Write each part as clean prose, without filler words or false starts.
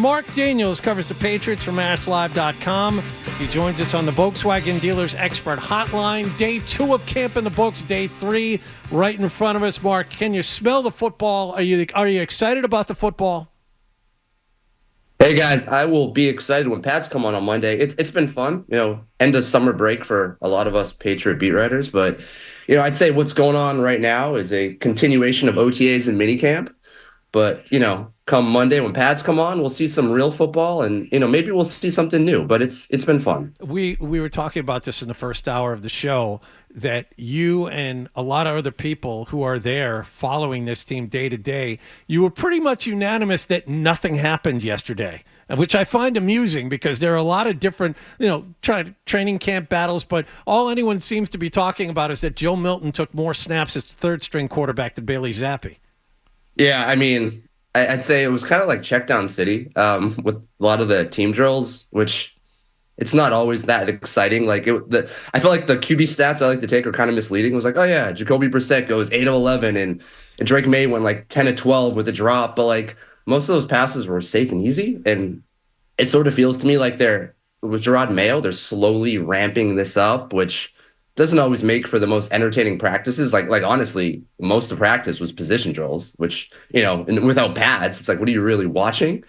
Mark Daniels covers the Patriots from MassLive.com. He joins us on the Volkswagen Dealers Expert Hotline. Day 2 of camp in the books. Day 3 right in front of us. Mark, can you smell the football? Are you excited about the football? Hey guys, I will be excited when Pats come on Monday. It's been fun, end of summer break for a lot of us Patriot beat writers, but I'd say what's going on right now is a continuation of OTAs and minicamp. But come Monday when Pats come on, we'll see some real football, and maybe we'll see something new. But it's been fun. We were talking about this in the first hour of the show, that you and a lot of other people who are there following this team day to day, you were pretty much unanimous that nothing happened yesterday, which I find amusing because there are a lot of different, training camp battles, but all anyone seems to be talking about is that Joe Milton took more snaps as third-string quarterback than Bailey Zappe. Yeah, I mean, I'd say it was kind of like check down city with a lot of the team drills, which it's not always that exciting. I feel like the QB stats I like to take are kind of misleading. It was like, oh yeah, Jacoby Brissett goes 8 of 11, and Drake Maye went like 10 of 12 with a drop, but like most of those passes were safe and easy. And it sort of feels to me like with Gerard Mayo, they're slowly ramping this up, which doesn't always make for the most entertaining practices. Like honestly, most of practice was position drills, which, and without pads, it's like, what are you really watching?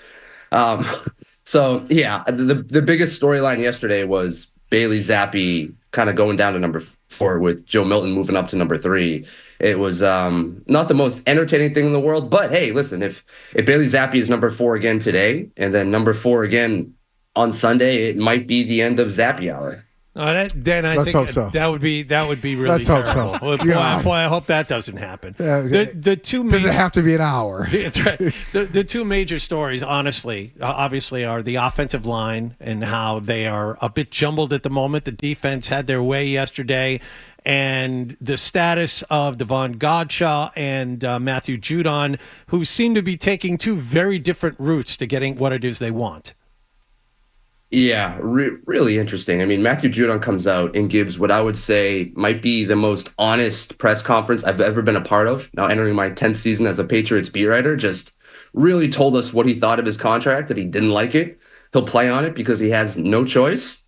So yeah, the biggest storyline yesterday was Bailey Zappe kind of going down to number 4 with Joe Milton moving up to number 3. It was not the most entertaining thing in the world, but hey, listen, if Bailey Zappe is number 4 again today and then number 4 again on Sunday, it might be the end of Zappe hour. Then I Let's think hope so. that would be really Let's terrible. hope so. Boy, I hope that doesn't happen. The two Does it have to be an hour? That's right. The two major stories, honestly, obviously, are the offensive line and how they are a bit jumbled at the moment. The defense had their way yesterday, and the status of Devon Godshaw and Matthew Judon, who seem to be taking two very different routes to getting what it is they want. Yeah, really interesting. I mean, Matthew Judon comes out and gives what I would say might be the most honest press conference I've ever been a part of. Now entering my 10th season as a Patriots beat writer, just really told us what he thought of his contract, that he didn't like it. He'll play on it because he has no choice.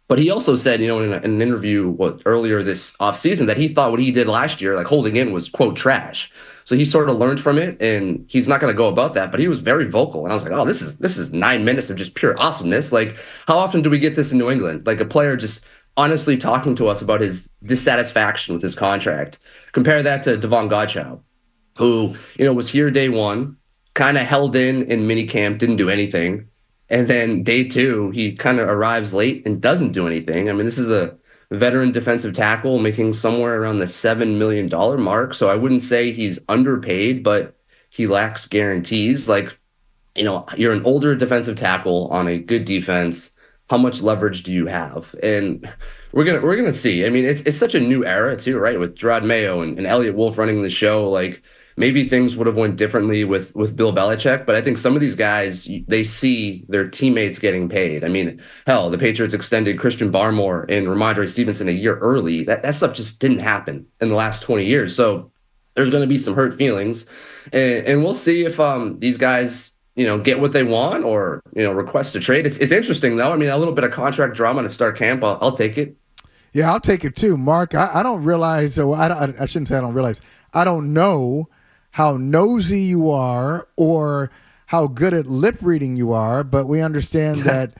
But he also said, in an interview earlier this offseason, that he thought what he did last year, like holding in, was, quote, trash. So he sort of learned from it, and he's not going to go about that. But he was very vocal, and I was like, oh, this is 9 minutes of just pure awesomeness. Like, how often do we get this in New England? Like a player just honestly talking to us about his dissatisfaction with his contract. Compare that to Devon Godshaw, who, was here day 1, kind of held in minicamp, didn't do anything. And then day 2, he kind of arrives late and doesn't do anything. I mean, this is a veteran defensive tackle making somewhere around the $7 million mark. So I wouldn't say he's underpaid, but he lacks guarantees. Like, you're an older defensive tackle on a good defense. How much leverage do you have? And we're gonna see. I mean, it's such a new era too, right? With Gerard Mayo and Elliot Wolf running the show, like, maybe things would have went differently with Bill Belichick, but I think some of these guys, they see their teammates getting paid. I mean, hell, the Patriots extended Christian Barmore and Ramondre Stevenson a year early. That stuff just didn't happen in the last 20 years. So there's going to be some hurt feelings, and we'll see if these guys, get what they want or, request a trade. It's interesting though. I mean, a little bit of contract drama to start camp. I'll take it. Yeah, I'll take it too, Mark. I don't realize, I shouldn't say I don't realize. I don't know how nosy you are or how good at lip reading you are, but we understand that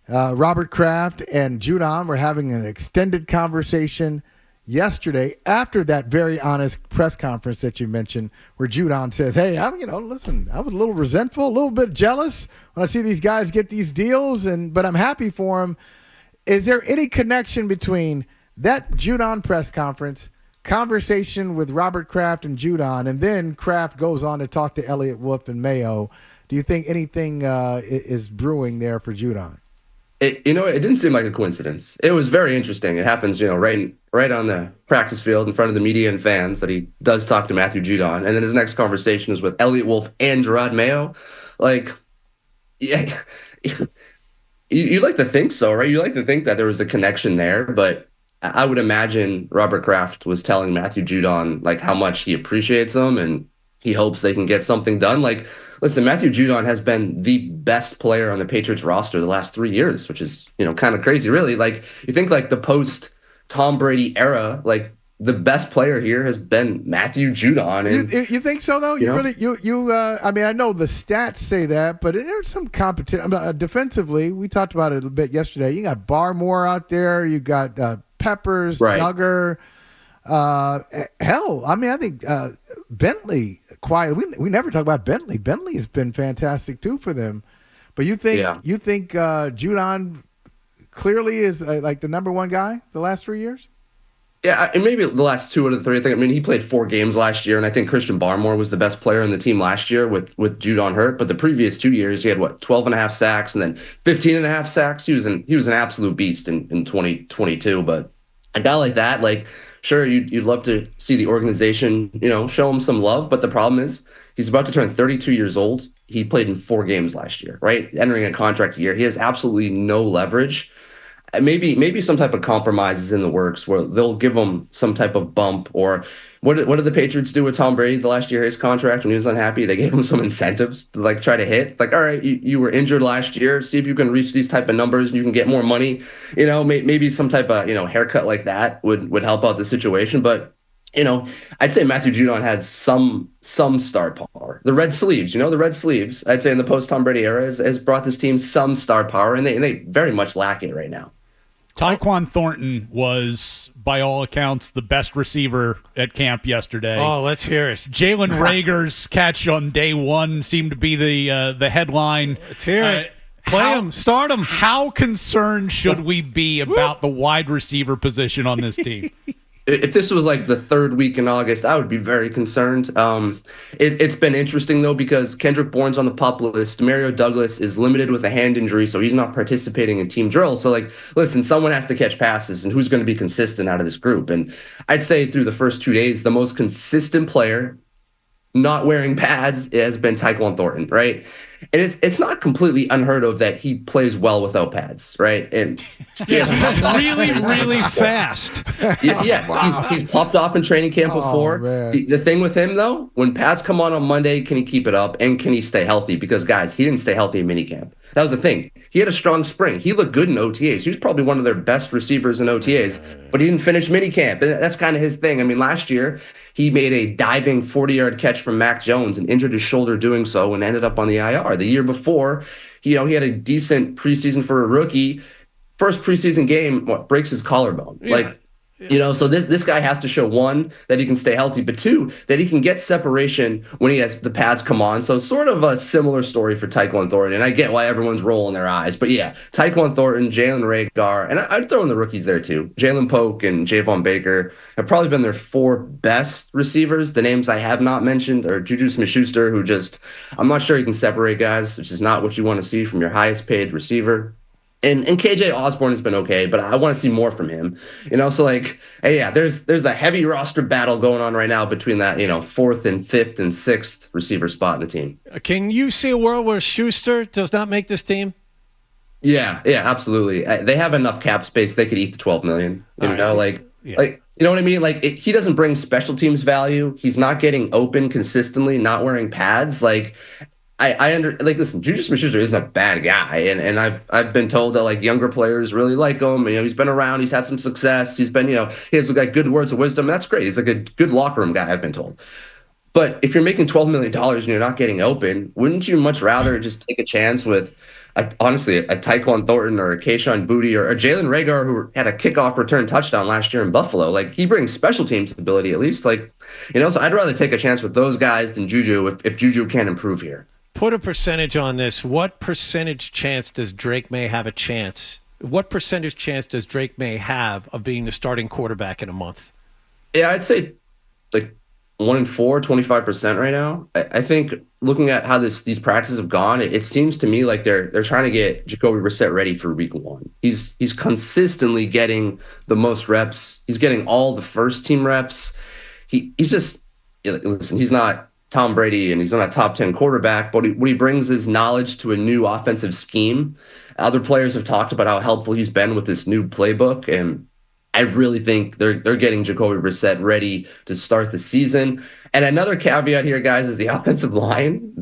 Robert Kraft and Judon were having an extended conversation yesterday after that very honest press conference that you mentioned, where Judon says, hey, listen, I was a little resentful, a little bit jealous when I see these guys get these deals, but I'm happy for them. Is there any connection between that Judon press conversation with Robert Kraft and Judon, and then Kraft goes on to talk to Elliot Wolf and Mayo? Do you think anything is brewing there for Judon? It didn't seem like a coincidence. It was very interesting. It happens, right on the practice field in front of the media and fans, that he does talk to Matthew Judon, and then his next conversation is with Elliot Wolf and Gerard Mayo. Like, yeah, you like to think so, right? You like to think that there was a connection there, but I would imagine Robert Kraft was telling Matthew Judon like how much he appreciates him, and he hopes they can get something done. Like, listen, Matthew Judon has been the best player on the Patriots roster the last 3 years, which is, kind of crazy, really. Like, you think like the post Tom Brady era, like the best player here has been Matthew Judon. And You think so though? You really I mean, I know the stats say that, but there's some competition. Defensively, we talked about it a bit yesterday. You got Barmore out there. You got Peppers, Right. Duggar. Hell, I mean, I think Bentley. Quiet. We never talk about Bentley. Bentley has been fantastic too for them. But you think Judon clearly is like the number one guy the last 3 years? Yeah, and maybe the last 2 out of the 3. I mean, he played 4 games last year, and I think Christian Barmore was the best player on the team last year with Judon hurt. But the previous 2 years, he had 12 and a half sacks and then 15 and a half sacks. He was an absolute beast in 2022. But a guy like that, like, sure, you'd love to see the organization, show him some love. But the problem is he's about to turn 32 years old. He played in 4 games last year, right? Entering a contract year. He has absolutely no leverage. Maybe some type of compromise is in the works where they'll give him some type of bump. Or what did the Patriots do with Tom Brady the last year of his contract when he was unhappy? They gave him some incentives to like try to hit. Like, all right, you were injured last year. See if you can reach these type of numbers and you can get more money. Maybe some type of haircut like that would help out the situation. But I'd say Matthew Judon has some star power. The red sleeves, the red sleeves, I'd say in the post Tom Brady era has brought this team some star power, and they very much lack it right now. Tyquan Thornton was, by all accounts, the best receiver at camp yesterday. Oh, let's hear it. Jalen Reagor's catch on day one seemed to be the headline. Let's hear it. Play him. Start him. How concerned should we be about the wide receiver position on this team? If this was like the 3rd week in August, I would be very concerned. It's been interesting, though, because Kendrick Bourne's on the PUP list. Mario Douglas is limited with a hand injury, so he's not participating in team drills. So, like, listen, someone has to catch passes, and who's going to be consistent out of this group? And I'd say through the first 2 days, the most consistent player not wearing pads has been Tyquan Thornton, right? And it's not completely unheard of that he plays well without pads, right? And he has really, really fast. Yes, wow. he's popped off in training camp before. The thing with him, though, when pads come on Monday, can he keep it up and can he stay healthy? Because, guys, he didn't stay healthy in minicamp. That was the thing. He had a strong spring. He looked good in OTAs. He was probably one of their best receivers in OTAs, but he didn't finish minicamp. And that's kind of his thing. I mean, last year, he made a diving 40-yard catch from Mac Jones and injured his shoulder doing so and ended up on the IR. The year before, he had a decent preseason for a rookie. First preseason game, breaks his collarbone. Yeah. So this guy has to show, 1, that he can stay healthy, but 2, that he can get separation when he has the pads come on. So sort of a similar story for Tyquan Thornton. And I get why everyone's rolling their eyes. But yeah, Tyquan Thornton, Jalen Reagor, and I'd throw in the rookies there too. Jalen Polk and Javon Baker have probably been their 4 best receivers. The names I have not mentioned are Juju Smith-Schuster, who I'm not sure he can separate guys, which is not what you want to see from your highest paid receiver. And KJ Osborne has been okay, but I want to see more from him. So there's a heavy roster battle going on right now between that, 4th and 5th and 6th receiver spot in the team. Can you see a world where Schuster does not make this team? Yeah, absolutely. They have enough cap space; they could eat the $12 million. You know what I mean? Like, he doesn't bring special teams value. He's not getting open consistently, not wearing pads. Like, listen, Juju Smith-Schuster isn't a bad guy, and I've been told that like younger players really like him. He's been around, he's had some success, he's been, he has like good words of wisdom. That's great. He's like a good locker room guy, I've been told. But if you're making $12 million and you're not getting open, wouldn't you much rather just take a chance with, honestly, a Tyquan Thornton or a Kayshon Boutte or Jalen Reagor, who had a kickoff return touchdown last year in Buffalo? Like, he brings special teams ability at least. Like, so I'd rather take a chance with those guys than Juju if Juju can improve here. Put a percentage on this. What percentage chance does Drake Maye have a chance? What percentage chance does Drake Maye have of being the starting quarterback in a month? Yeah, I'd say like 1 in 4, 25% right now. I think looking at how these practices have gone, it seems to me like they're trying to get Jacoby Brissett ready for week 1. He's consistently getting the most reps. He's getting all the first team reps. He's just, listen, he's not Tom Brady and he's not a top 10 quarterback, but what he brings is knowledge to a new offensive scheme. Other players have talked about how helpful he's been with this new playbook, and I really think they're getting Jacoby Brissett ready to start the season. And another caveat here, guys, is the offensive line.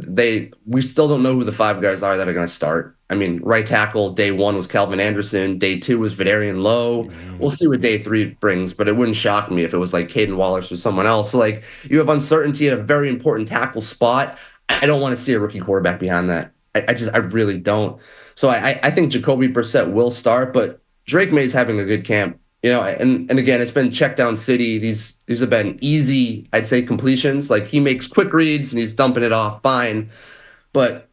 We still don't know who the 5 guys are that are going to start. I mean, right tackle day 1 was Calvin Anderson. Day 2 was Vidarian Lowe. We'll see what day 3 brings, but it wouldn't shock me if it was like Caden Wallace or someone else. So, like, you have uncertainty at a very important tackle spot. I don't want to see a rookie quarterback behind that. I really don't. So I think Jacoby Brissett will start, but Drake Maye's having a good camp. And again, it's been check down city. These have been easy, I'd say, completions. Like, he makes quick reads and he's dumping it off fine. But,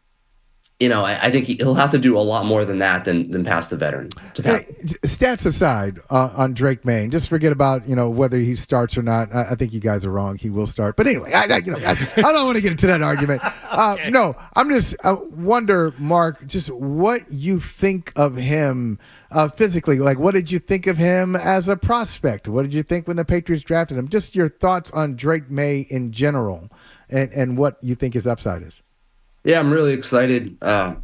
I think he'll have to do a lot more than that than pass the veteran. Stats aside on Drake Maye, just forget about whether he starts or not. I think you guys are wrong. He will start. But anyway, I don't want to get into that argument. Okay. No, I wonder, Mark, just what you think of him physically. Like, what did you think of him as a prospect? What did you think when the Patriots drafted him? Just your thoughts on Drake Maye in general, and what you think his upside is. Yeah, I'm really excited.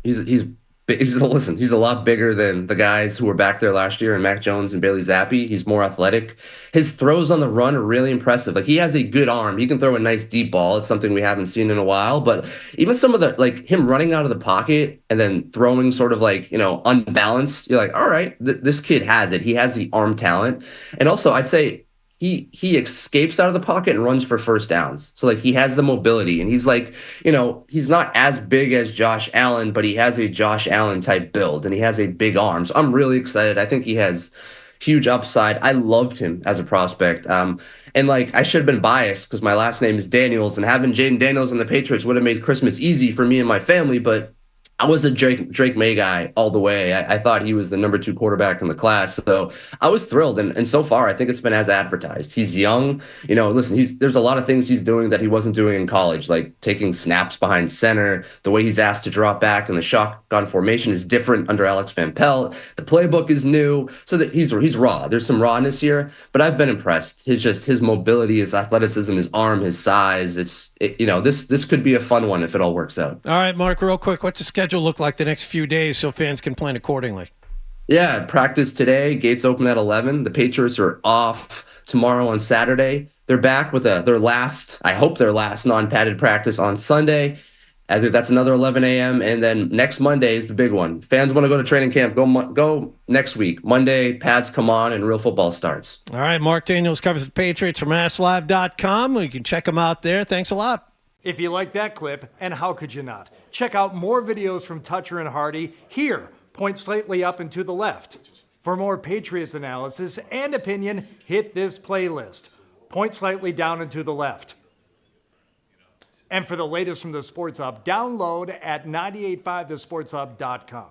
He's a lot bigger than the guys who were back there last year, and Mac Jones and Bailey Zappi. He's more athletic. His throws on the run are really impressive. Like, he has a good arm. He can throw a nice deep ball. It's something we haven't seen in a while. But even some of the, like, him running out of the pocket and then throwing sort of like, unbalanced, you're like, all right, this kid has it. He has the arm talent. And also, I'd say he escapes out of the pocket and runs for first downs. So, like, he has the mobility, and he's like, he's not as big as Josh Allen, but he has a Josh Allen type build, and he has a big arm. So I'm really excited. I think he has huge upside. I loved him as a prospect. And, like, I should have been biased because my last name is Daniels, and having Jaden Daniels on the Patriots would have made Christmas easy for me and my family, but I was a Drake Maye guy all the way. I thought he was the number 2 quarterback in the class. So I was thrilled. And so far, I think it's been as advertised. He's young. Listen, there's a lot of things he's doing that he wasn't doing in college, like taking snaps behind center. The way he's asked to drop back in the shotgun formation is different under Alex Van Pelt. The playbook is new. So that he's raw. There's some rawness here, but I've been impressed. His mobility, his athleticism, his arm, his size. This could be a fun one if it all works out. All right, Mark, real quick, what's the schedule look like the next few days so fans can plan accordingly? Yeah, practice today. Gates open at 11. The Patriots are off tomorrow on Saturday. They're back with their last non-padded practice on Sunday. I think that's another 11 a.m. And then next Monday is the big one. Fans want to go to training camp. Go next week. Monday, pads come on and real football starts. All right, Mark Daniels covers the Patriots from AskLive.com. You can check him out there. Thanks a lot. If you like that clip, and how could you not? Check out more videos from Toucher and Hardy here. Point slightly up and to the left. For more Patriots analysis and opinion, hit this playlist. Point slightly down and to the left. And for the latest from the Sports Hub, download at 985thesportshub.com.